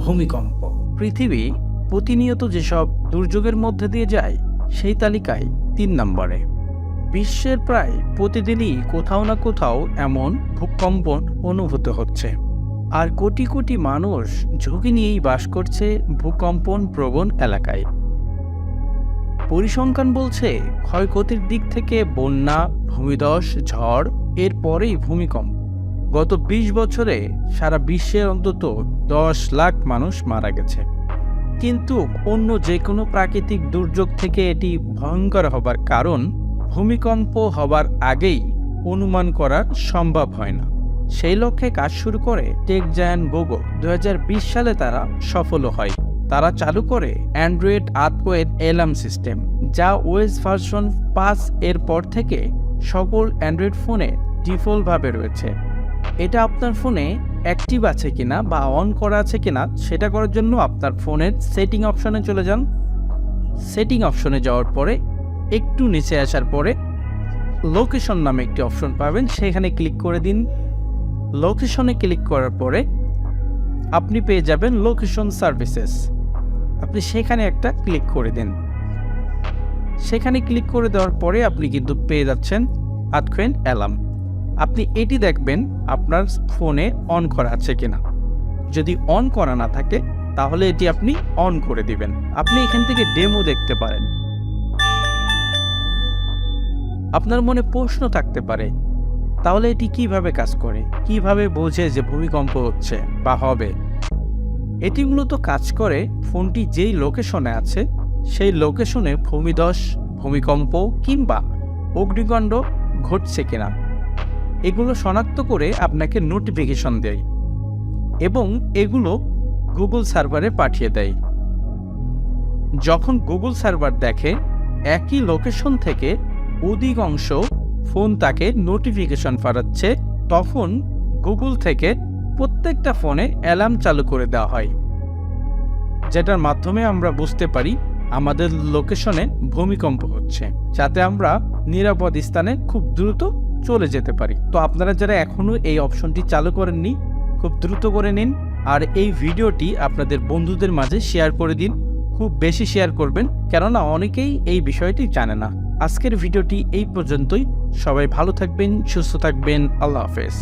ভূমিকম্প। পৃথিবী প্রতিনিয়ত যেসব দুর্যোগের মধ্যে দিয়ে যায় সেই তালিকায় 3 নম্বরে। বিশ্বের প্রায় প্রতিদিনই কোথাও না কোথাও এমন ভূকম্পন অনুভূত হচ্ছে, আর কোটি কোটি মানুষ ঝুঁকি নিয়েই বাস করছে ভূকম্পন প্রবণ এলাকায়। পরিসংখ্যান বলছে ক্ষয়ক্ষতির দিক থেকে বন্যা, ভূমিধস, ঝড়, এরপরেই ভূমিকম্প। গত 20 বছরে সারা বিশ্বে অন্তত 10 লাখ মানুষ মারা গেছে। কিন্তু অন্য যে কোনো প্রাকৃতিক দুর্যোগ থেকে এটি ভয়ঙ্কর হবার কারণ ভূমিকম্প হবার আগেই অনুমান করা সম্ভব হয় না। সেই লক্ষ্যে কাজ শুরু করে টেক জায়ান্ট গুগল। 2020 সালে তারা সফল হয়। তারা চালু করে অ্যান্ড্রয়েড আর্থকোয়েক অ্যালার্ম সিস্টেম, যা ওএস ভার্সন 5 এর পর থেকে সকল অ্যান্ড্রয়েড ফোনে ডিফল্টভাবে রয়েছে। এটা আপনার ফোনে অ্যাক্টিভ আছে কিনা বা অন করা আছে কিনা সেটা করার জন্য আপনার ফোনের সেটিং অপশনে চলে যান। সেটিং অপশনে যাওয়ার পরে একটু নিচে আসার পরে লোকেশন নামে একটি অপশন পাবেন, সেখানে ক্লিক করে দিন। লোকেশনে ক্লিক করার পরে আপনি পেয়ে যাবেন লোকেশন সার্ভিসেস। আপনি সেখানে একটা ক্লিক করে দিন। সেখানে ক্লিক করে দেওয়ার পরে আপনি কিন্তু পেয়ে যাচ্ছেন আর্থকোয়েক অ্যালার্ম। আপনি এটি দেখবেন আপনার ফোনে অন করা আছে কিনা। যদি অন করা না থাকে তাহলে এটি আপনি অন করে দিবেন। আপনি এখান থেকে ডেমো দেখতে পারেন। আপনার মনে প্রশ্ন থাকতে পারে, তাহলে এটি কিভাবে কাজ করে, কিভাবে বোঝে যে ভূমিকম্প হচ্ছে বা হবে? এটি মূলত কাজ করে ফোনটি যেই লোকেশনে আছে সেই লোকেশনে ভূমিধস, ভূমিকম্প কিংবা অগ্নিকাণ্ড ঘটছে কিনা এগুলো শনাক্ত করে আপনাকে নোটিফিকেশন দেয় এবং এগুলো গুগল সার্ভারে পাঠিয়ে দেয়। যখন গুগল সার্ভার দেখে একই লোকেশন থেকে অধিকাংশ ফোন তাকে নোটিফিকেশন পাঠাচ্ছে, তখন গুগল থেকে প্রত্যেকটা ফোনে অ্যালার্ম চালু করে দেওয়া হয়, যেটার মাধ্যমে আমরা বুঝতে পারি আমাদের লোকেশনে ভূমিকম্প হচ্ছে, যাতে আমরা নিরাপদ স্থানে খুব দ্রুত চলে যেতে পারি। তো আপনারা যারা এখনও এই অপশনটি চালু করেননি খুব দ্রুত করে নিন, আর এই ভিডিওটি আপনাদের বন্ধুদের মাঝে শেয়ার করে দিন। খুব বেশি শেয়ার করবেন, কেননা অনেকেই এই বিষয়টি জানে না। আজকের ভিডিওটি এই পর্যন্তই। সবাই ভালো থাকবেন, সুস্থ থাকবেন। আল্লাহ হাফেজ।